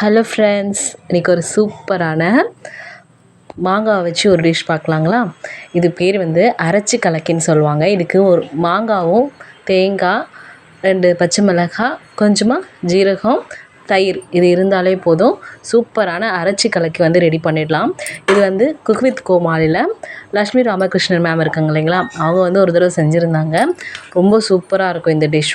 Hello friends, இன்றைக்கி ஒரு சூப்பரான மாங்காய் வச்சு ஒரு டிஷ் பார்க்கலாங்களா. இது பேர் அரைச்சி கலக்கின்னு சொல்லுவாங்க. இதுக்கு ஒரு மாங்காவும் தேங்காய் 2 பச்சை மிளகாய் கொஞ்சமாக ஜீரகம் தயிர் இது இருந்தாலே போதும். சூப்பரான அரைச்சி கலக்கி ரெடி பண்ணிடலாம். இது குக் வித் கோமாளியில் லக்ஷ்மி ராமகிருஷ்ணன் மேம் இருக்காங்க இல்லைங்களா, அவங்க ஒரு தடவை செஞ்சுருந்தாங்க. ரொம்ப சூப்பராக இருக்கும் இந்த டிஷ்.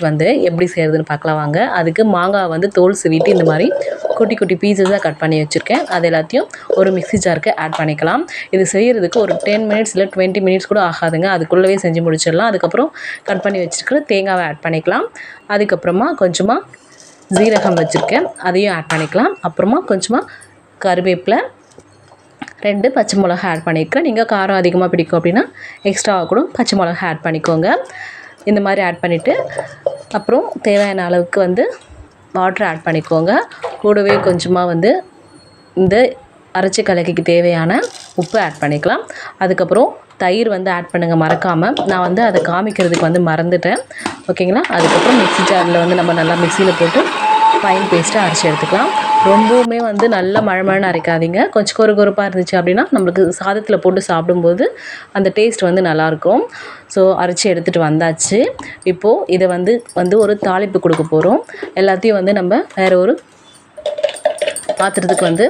எப்படி செய்கிறதுன்னு பார்க்கலாம் வாங்க. அதுக்கு மாங்காய் தோல் சீவிட்டு இந்த மாதிரி குட்டி குட்டி பீசஸாக கட் பண்ணி வச்சுருக்கேன். அது எல்லாத்தையும் ஒரு மிக்ஸி ஜாருக்கு ஆட் பண்ணிக்கலாம். இது செய்கிறதுக்கு ஒரு 10 மினிட்ஸ் இல்லை 20 மினிட்ஸ் கூட ஆகாதுங்க. அதுக்குள்ளவே செஞ்சு முடிச்சிடலாம். அதுக்கப்புறம் கட் பண்ணி வச்சுருக்கிற தேங்காவை ஆட் பண்ணிக்கலாம். அதுக்கப்புறமா கொஞ்சமாக ஜீரகம் வச்சுருக்கேன், அதையும் ஆட் பண்ணிக்கலாம். அப்புறமா கொஞ்சமாக கருவேப்பிலை, 2 பச்சை மிளகா ஆட் பண்ணியிருக்கேன். நீங்கள் காரம் அதிகமாக பிடிக்கும் அப்படின்னா எக்ஸ்ட்ராவாக கூட பச்சை மிளகா ஆட் பண்ணிக்கோங்க. இந்த மாதிரி ஆட் பண்ணிவிட்டு அப்புறம் தேவையான அளவுக்கு வாட்டர் ஆட் பண்ணிக்கோங்க. கூடவே கொஞ்சமாக இந்த அரைச்சி கலக்கிக்கு தேவையான உப்பு ஆட் பண்ணிக்கலாம். அதுக்கப்புறம் தயிர் ஆட் பண்ணுங்கள் மறக்காமல். நான் அதை காமிக்கிறதுக்கு மறந்துட்டேன். ஓகேங்களா. அதுக்கப்புறம் மிக்ஸி ஜாரில் நம்ம நல்லா மிக்சியில் போட்டு ஃபைன் பேஸ்ட்டாக அரைச்சி எடுத்துக்கலாம். ரொம்பவுமே நல்லா மழை அரைக்காதீங்க. கொஞ்சம் கொறுப்பாக இருந்துச்சு அப்படின்னா நம்மளுக்கு சாதத்தில் போட்டு சாப்பிடும்போது அந்த டேஸ்ட் நல்லாயிருக்கும். ஸோ அரைச்சி எடுத்துகிட்டு வந்தாச்சு. இப்போது இதை ஒரு தாளிப்பு கொடுக்க போகிறோம். எல்லாத்தையும் நம்ம வேறு ஒரு பாத்திரத்துக்கு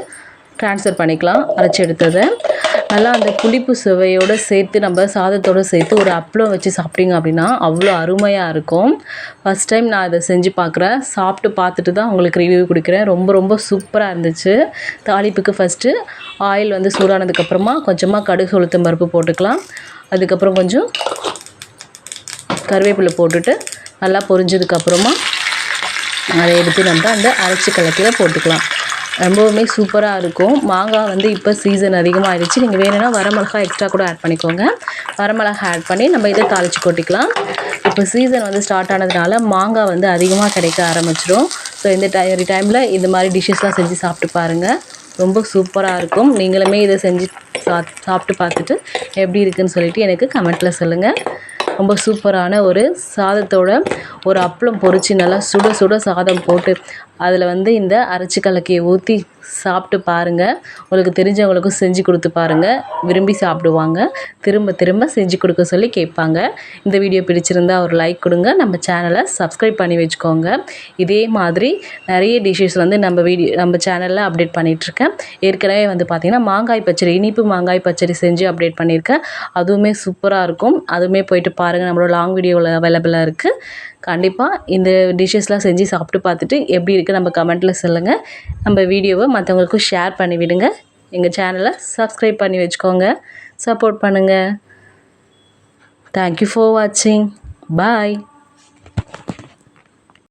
ட்ரான்ஸ்ஃபர் பண்ணிக்கலாம். அரைச்சி எடுத்ததை நல்லா அந்த புளிப்பு சுவையோடு சேர்த்து நம்ம சாதத்தோடு சேர்த்து ஒரு அப்பளம் வச்சு சாப்பிட்டீங்க அப்படின்னா அவ்வளோ அருமையாக இருக்கும். ஃபஸ்ட் டைம் நான் இதை செஞ்சு பார்க்குறேன். சாப்பிட்டு பார்த்துட்டு தான் உங்களுக்கு ரிவ்யூ கொடுக்குறேன். ரொம்ப சூப்பராக இருந்துச்சு. தாளிப்புக்கு ஃபஸ்ட்டு ஆயில் சூடானதுக்கப்புறமா கொஞ்சமாக கடுகு உளுத்தம் பருப்பு போட்டுக்கலாம். அதுக்கப்புறம் கொஞ்சம் கருவேப்பிலை போட்டுட்டு நல்லா பொரிஞ்சதுக்கப்புறமா அதை எடுத்து நம்ம அந்த அரைச்சி கலக்கியில் போட்டுக்கலாம். ரொம்பவுமே சூப்பராக இருக்கும். மாங்காய் இப்போ சீசன் அதிகமாகிடுச்சு. நீங்கள் வேணும்னா வரமிளகாய் எக்ஸ்ட்ரா கூட ஆட் பண்ணிக்கோங்க. வரமிளகாய் ஆட் பண்ணி நம்ம இதை தாளித்து கொட்டிக்கலாம். இப்போ சீசன் ஸ்டார்ட் ஆனதுனால மாங்காய் அதிகமாக கிடைக்க ஆரம்பிச்சிடும். ஸோ இந்த டைமில் இந்த மாதிரி டிஷ்ஷஸ்லாம் செஞ்சு சாப்பிட்டு பாருங்கள். ரொம்ப சூப்பராக இருக்கும். நீங்களுமே இதை செஞ்சு சாப்பிட்டு பார்த்துட்டு எப்படி இருக்குதுன்னு சொல்லிவிட்டு எனக்கு கமெண்ட்டில் சொல்லுங்கள். ரொம்ப சூப்பரான ஒரு சாதத்தோட ஒரு அப்பளம் பொரிச்சு நல்லா சுட சுட சாதம் போட்டு அதில் இந்த அரைச்சி கலக்கியை ஊற்றி சாப்பிட்டு பாருங்கள். உங்களுக்கு தெரிஞ்சவங்களுக்கும் செஞ்சு கொடுத்து பாருங்கள். விரும்பி சாப்பிடுவாங்க. திரும்ப திரும்ப செஞ்சு கொடுக்க சொல்லி கேட்பாங்க. இந்த வீடியோ பிடிச்சிருந்தா ஒரு லைக் கொடுங்க. நம்ம சேனலை சப்ஸ்கிரைப் பண்ணி வச்சுக்கோங்க. இதே மாதிரி நிறைய டிஷ்ஷஸ் நம்ம சேனலில் அப்டேட் பண்ணிகிட்ருக்கேன். ஏற்கனவே பார்த்திங்கன்னா மாங்காய் பச்சடி, இனிப்பு மாங்காய் பச்சடி செஞ்சு அப்டேட் பண்ணியிருக்கேன். அதுவுமே சூப்பராக இருக்கும். அதுவுமே போயிட்டு பாருங்கள். நம்மளோட லாங் வீடியோவில் அவைலபிளாக இருக்குது. கண்டிப்பாக இந்த டிஷ்ஷஸ்லாம் செஞ்சு சாப்பிட்டு பார்த்துட்டு எப்படி இருக்குது நம்ம கமெண்ட்டில் சொல்லுங்கள். நம்ம வீடியோவை மற்றவங்களுக்கும் ஷேர் பண்ணி விடுங்க. எங்கள் சேனலை சப்ஸ்கிரைப் பண்ணி வச்சுக்கோங்க. சப்போர்ட் பண்ணுங்கள். தேங்க்யூ ஃபார் வாட்சிங். பாய்.